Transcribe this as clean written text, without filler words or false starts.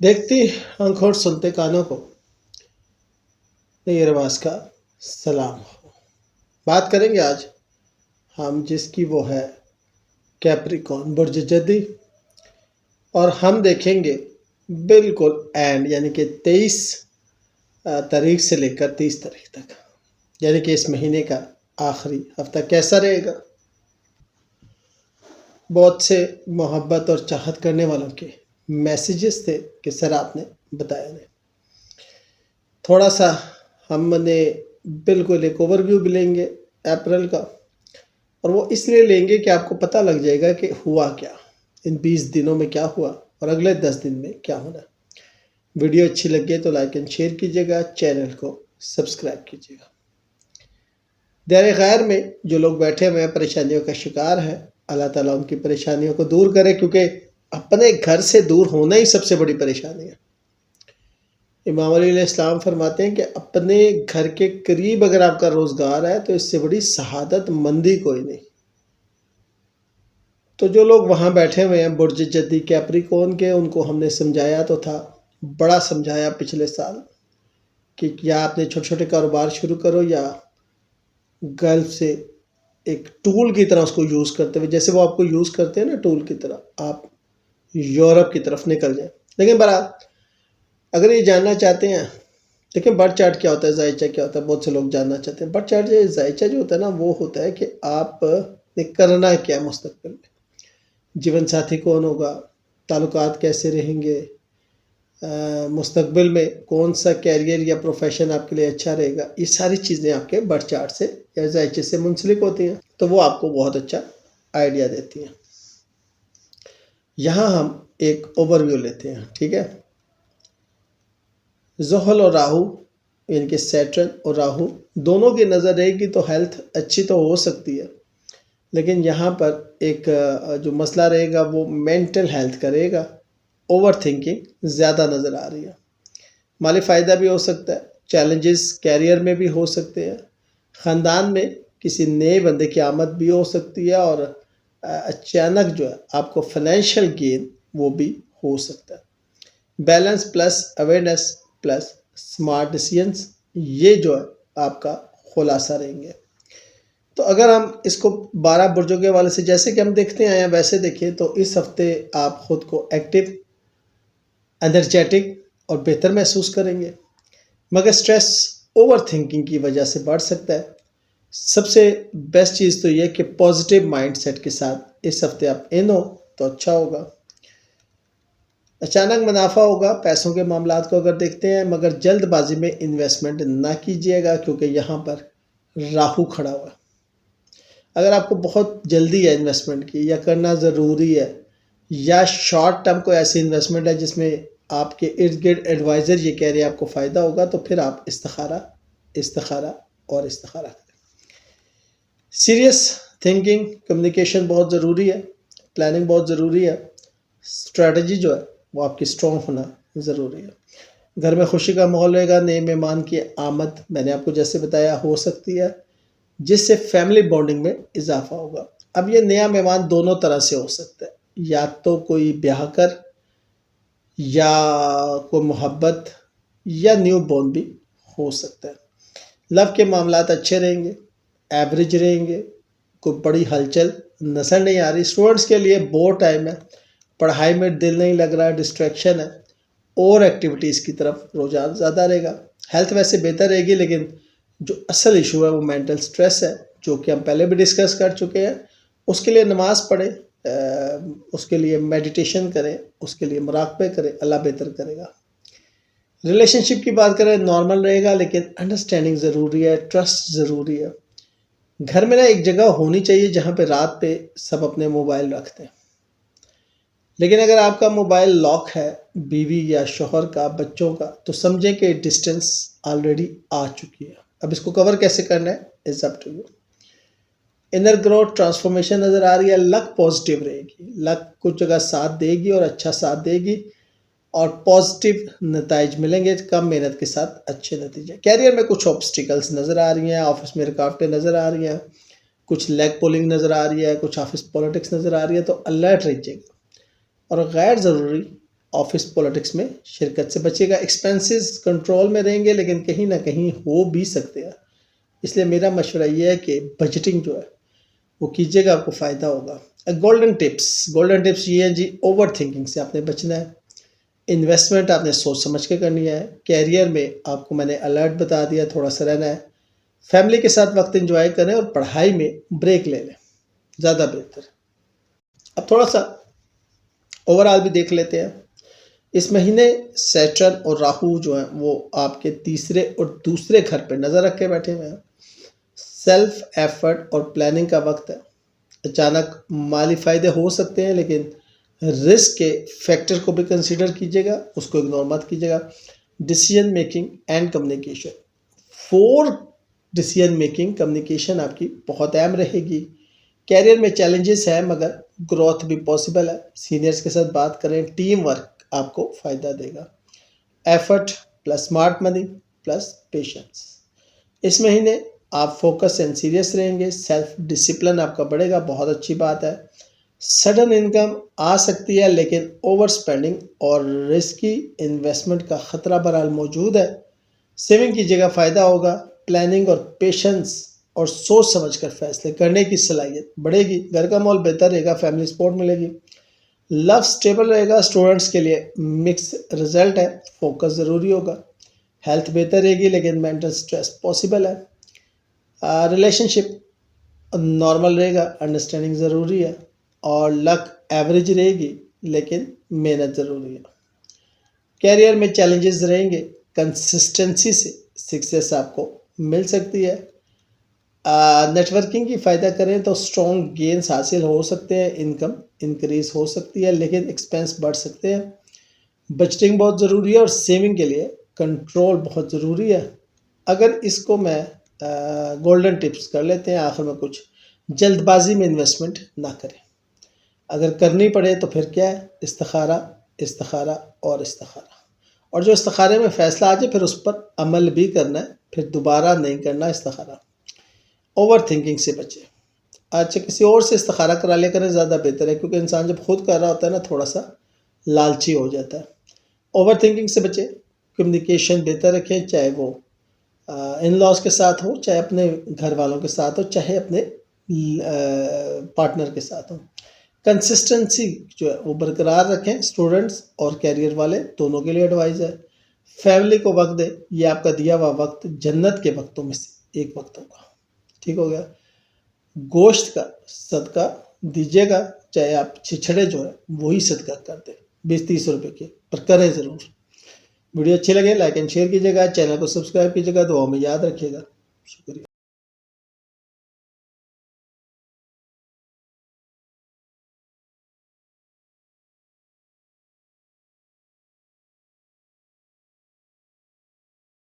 دیکھتی آنکھوں اور سنتے کانوں کو نئی رواز کا سلام ہو۔ بات کریں گے آج ہم جس کی وہ ہے کیپریکون برج جدی، اور ہم دیکھیں گے بالکل اینڈ یعنی کہ 23 تاریخ سے لے کر 30 تاریخ تک، یعنی کہ اس مہینے کا آخری ہفتہ کیسا رہے گا۔ بہت سے محبت اور چاہت کرنے والوں کے میسیجز تھے کہ سر آپ نے بتایا نہیں۔ تھوڑا سا ہم نے بالکل ایک اوور ویو بھی لیں گے اپریل کا، اور وہ اس لیے لیں گے کہ آپ کو پتہ لگ جائے گا کہ ہوا کیا، ان 20 دنوں میں کیا ہوا اور اگلے 10 دن میں کیا ہونا۔ ویڈیو اچھی لگے تو لائک اینڈ شیئر کیجیے گا، چینل کو سبسکرائب کیجیے گا۔ دیر غیر میں جو لوگ بیٹھے ہوئے ہیں پریشانیوں کا شکار ہے، اللہ تعالیٰ ان کی پریشانیوں کو دور کرے، کیونکہ اپنے گھر سے دور ہونا ہی سب سے بڑی پریشانی ہے۔ امام علیہ السلام فرماتے ہیں کہ اپنے گھر کے قریب اگر آپ کا روزگار ہے تو اس سے بڑی سعادت مندی کوئی نہیں۔ تو جو لوگ وہاں بیٹھے ہوئے ہیں برج جدی کیپریکون کے، ان کو ہم نے سمجھایا تو تھا، بڑا سمجھایا پچھلے سال، کہ یا اپنے چھوٹے چھوٹے کاروبار شروع کرو یا گلف سے ایک ٹول کی طرح اس کو یوز کرتے ہوئے، جیسے وہ آپ کو یوز کرتے ہیں نا ٹول کی طرح، آپ یورپ کی طرف نکل جائیں۔ لیکن برحال اگر یہ جاننا چاہتے ہیں، دیکھیں برتھ چارٹ کیا ہوتا ہے، ذائچہ کیا ہوتا ہے، بہت سے لوگ جاننا چاہتے ہیں۔ برتھ چارٹ ذائچہ جو ہوتا ہے نا، وہ ہوتا ہے کہ آپ نے کرنا کیا مستقبل میں، جیون ساتھی کون ہوگا، تعلقات کیسے رہیں گے، مستقبل میں کون سا کیریئر یا پروفیشن آپ کے لیے اچھا رہے گا، یہ ساری چیزیں آپ کے برتھ چارٹ سے یا ذائچے سے منسلک ہوتی ہیں، تو وہ آپ کو بہت اچھا آئیڈیا دیتی ہیں۔ یہاں ہم ایک اوور ویو لیتے ہیں، ٹھیک ہے۔ زحل اور راہو یعنی کہ سیٹرن اور راہو دونوں کی نظر رہے گی تو ہیلتھ اچھی تو ہو سکتی ہے، لیکن یہاں پر ایک جو مسئلہ رہے گا وہ مینٹل ہیلتھ کا رہے گا۔ اوور تھنکنگ زیادہ نظر آ رہی ہے۔ مالی فائدہ بھی ہو سکتا ہے، چیلنجز کیریئر میں بھی ہو سکتے ہیں، خاندان میں کسی نئے بندے کی آمد بھی ہو سکتی ہے، اور اچانک جو ہے آپ کو فائنینشیل گین وہ بھی ہو سکتا ہے۔ Balance plus awareness plus smart decisions, یہ جو ہے آپ کا خلاصہ رہیں گے۔ تو اگر ہم اس کو 12 برجوں کے حوالے سے جیسے کہ ہم دیکھتے آئے ہیں ویسے دیکھیں تو اس ہفتے آپ خود کو ایکٹیو، انرجیٹک اور بہتر محسوس کریں گے، مگر سٹریس اوور تھنکنگ کی وجہ سے بڑھ سکتا ہے۔ سب سے بیسٹ چیز تو یہ کہ پازیٹیو مائنڈ سیٹ کے ساتھ اس ہفتے آپ ان ہو تو اچھا ہوگا۔ اچانک منافع ہوگا پیسوں کے معاملات کو اگر دیکھتے ہیں، مگر جلد بازی میں انویسٹمنٹ نہ کیجیے گا، کیونکہ یہاں پر راہو کھڑا ہوا ہے۔ اگر آپ کو بہت جلدی ہے انویسٹمنٹ کی، یا کرنا ضروری ہے، یا شارٹ ٹرم کوئی ایسی انویسٹمنٹ ہے جس میں آپ کے ارد گرد ایڈوائزر یہ کہہ رہے ہیں آپ کو فائدہ ہوگا، تو پھر آپ استخارہ اور استخارہ کریں۔ سیریس تھنکنگ، کمیونیکیشن بہت ضروری ہے، پلاننگ بہت ضروری ہے، اسٹریٹجی جو ہے وہ آپ کی اسٹرانگ ہونا ضروری ہے۔ گھر میں خوشی کا ماحول رہے گا، نئے مہمان کی آمد میں نے آپ کو جیسے بتایا ہو سکتی ہے، جس سے فیملی بانڈنگ میں اضافہ ہوگا۔ اب یہ نیا مہمان دونوں طرح سے ہو سکتا ہے، یا تو کوئی بیاہ کر، یا کوئی محبت، یا نیو بورن بھی ہو سکتا ہے۔ لو کے معاملات اچھے رہیں گے، ایوریج رہیں گے، کوئی بڑی ہلچل نظر نہیں آ رہی۔ اسٹوڈنٹس کے لیے بور ٹائم ہے، پڑھائی میں دل نہیں لگ رہا، ڈسٹریکشن ہے، اور ایکٹیویٹیز کی طرف رجحان زیادہ رہے گا۔ ہیلتھ ویسے بہتر رہے گی، لیکن جو اصل ایشو ہے وہ مینٹل سٹریس ہے، جو کہ ہم پہلے بھی ڈسکس کر چکے ہیں۔ اس کے لیے نماز پڑھیں، اس کے لیے میڈیٹیشن کریں، اس کے لیے مراقبے کریں، اللہ بہتر کرے گا۔ ریلیشن شپ کی بات کریں، نارمل رہے گا، لیکن انڈرسٹینڈنگ ضروری ہے، ٹرسٹ ضروری ہے۔ گھر میں نا ایک جگہ ہونی چاہیے جہاں پہ رات پہ سب اپنے موبائل رکھتے ہیں، لیکن اگر آپ کا موبائل لاک ہے، بیوی یا شوہر کا، بچوں کا، تو سمجھیں کہ ڈسٹنس آلریڈی آ چکی ہے۔ اب اس کو کور کیسے کرنا ہے، is up to you. Inner growth transformation نظر آ رہی ہے، لک پازیٹیو رہے گی، لک کچھ جگہ ساتھ دے گی اور اچھا ساتھ دے گی، اور پازیٹیو نتائج ملیں گے، کم محنت کے ساتھ اچھے نتیجے۔ کیریئر میں کچھ آبسٹیکلز نظر آ رہی ہیں، آفس میں رکاوٹیں نظر آ رہی ہیں، کچھ لیگ پولنگ نظر آ رہی ہے، کچھ آفس پالیٹکس نظر آ رہی ہے، تو الرٹ رہیے گا، اور غیر ضروری آفس پولیٹکس میں شرکت سے بچے گا. ایکسپینسز کنٹرول میں رہیں گے لیکن کہیں نہ کہیں ہو بھی سکتے ہیں. اس لیے میرا مشورہ یہ ہے کہ بجٹنگ جو ہے وہ کیجیے گا, آپ کو فائدہ ہوگا. گولڈن ٹپس یہ ہیں جی, اوور تھنکنگ سے آپ نے بچنا ہے. انویسٹمنٹ آپ نے سوچ سمجھ کے کرنی ہے. کیریئر میں آپ کو میں نے الرٹ بتا دیا, تھوڑا سا رہنا ہے. فیملی کے ساتھ وقت انجوائے کریں اور پڑھائی میں بریک لے لیں, زیادہ بہتر. اب تھوڑا سا اوور آل بھی دیکھ لیتے ہیں. اس مہینے سیٹرن اور راہو جو ہیں وہ آپ کے تیسرے اور دوسرے گھر پہ نظر رکھ کے بیٹھے ہوئے ہیں. سیلف ایفرٹ اور پلاننگ کا وقت ہے. اچانک مالی فائدے ہو سکتے ہیں لیکن رسک کے فیکٹر کو بھی کنسیڈر کیجیے گا, اس کو اگنور مت کیجیے گا. Decision making and communication, 4 decision making communication آپ کی بہت اہم رہے گی. کیریئر میں چیلنجز ہیں مگر گروتھ بھی پاسبل ہے. سینئرز کے ساتھ بات کریں, ٹیم ورک آپ کو فائدہ دے گا. Effort plus smart money plus patience. اس مہینے آپ فوکس اینڈ سیریس رہیں گے. سیلف ڈسپلن آپ کا بڑھے گا, بہت اچھی بات ہے. سڈن انکم آ سکتی ہے لیکن اوور سپینڈنگ اور رسکی انویسٹمنٹ کا خطرہ بہرحال موجود ہے. سیونگ کی جگہ فائدہ ہوگا. پلاننگ اور پیشنس اور سوچ سمجھ کر فیصلے کرنے کی صلاحیت بڑھے گی. گھر کا ماحول بہتر رہے گا, فیملی سپورٹ ملے گی. لو سٹیبل رہے گا. اسٹوڈنٹس کے لیے مکس رزلٹ ہے, فوکس ضروری ہوگا. ہیلتھ بہتر رہے گی لیکن مینٹل سٹریس پاسبل ہے. ریلیشن شپ نارمل رہے گا, انڈرسٹینڈنگ ضروری ہے. اور لک ایوریج رہے گی لیکن محنت ضروری ہے. کیریئر میں چیلنجز رہیں گے, کنسسٹنسی سے سکسیس آپ کو مل سکتی ہے. نیٹ ورکنگ کی فائدہ کریں تو اسٹرانگ گینز حاصل ہو سکتے ہیں. انکم انکریز ہو سکتی ہے لیکن ایکسپینس بڑھ سکتے ہیں. بجٹنگ بہت ضروری ہے اور سیونگ کے لیے کنٹرول بہت ضروری ہے. اگر اس کو میں گولڈن ٹپس کر لیتے ہیں آخر میں کچھ, جلد بازی میں انویسٹمنٹ نہ کریں. اگر کرنی پڑے تو پھر کیا ہے, استخارہ اور استخارہ. اور جو استخارے میں فیصلہ آ جائے پھر اس پر عمل بھی کرنا ہے, پھر دوبارہ نہیں کرنا استخارہ. اوور تھنکنگ سے بچے. اچھا کسی اور سے استخارہ کرا لے کریں زیادہ بہتر ہے, کیونکہ انسان جب خود کر رہا ہوتا ہے نا تھوڑا سا لالچی ہو جاتا ہے. اوور تھنکنگ سے بچے. کمیونیکیشن بہتر رکھیں, چاہے وہ ان لاز کے ساتھ ہو, چاہے اپنے گھر والوں کے ساتھ ہو, چاہے اپنے پارٹنر کے ساتھ ہو. کنسسٹنسی جو ہے وہ برقرار رکھیں. اسٹوڈنٹس اور کیریئر والے دونوں کے لیے ایڈوائز ہے. فیملی کو وقت دیں, یہ آپ کا دیا ہوا وقت جنت کے وقتوں میں سے ایک وقت ہوگا. ٹھیک ہو گیا. گوشت کا صدقہ دیجیے گا, چاہے آپ چھچڑے جو ہے وہی صدقہ کر دیں 20-30 روپے کے, پر کریں ضرور. ویڈیو اچھی لگے لائک اینڈ شیئر کیجیے گا, چینل کو سبسکرائب کیجیے گا, دعاؤں میں یاد رکھیے گا. شکریہ.